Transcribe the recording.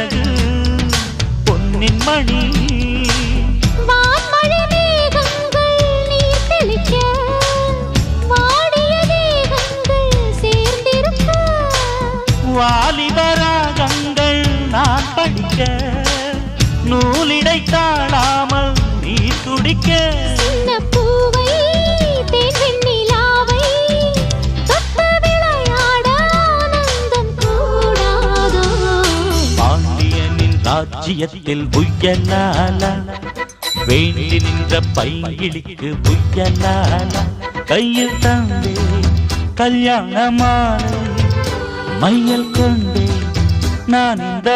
அழகு பொன்னின் மணி வான்மழை மேகங்கள் நீர் தெளிக்க வாடிய தேகங்கள் சேர்ந்திருக்க வாலிபராகங்கள் நான் படிக்க நூலிடை தாழாமல் நீ துடிக்க சின்ன பூவை தேன் வெண்ணிலாவை தொட்டு விளையாட ஆனந்தம் கூடாதோ பாண்டியனின் ராஜ்யத்தில் புயலால வேண்டி நின்ற பைங்கிளிக்கு புயலால கையில் தந்தே கல்யாண மாலை மையல் கொண்டே நான் இந்த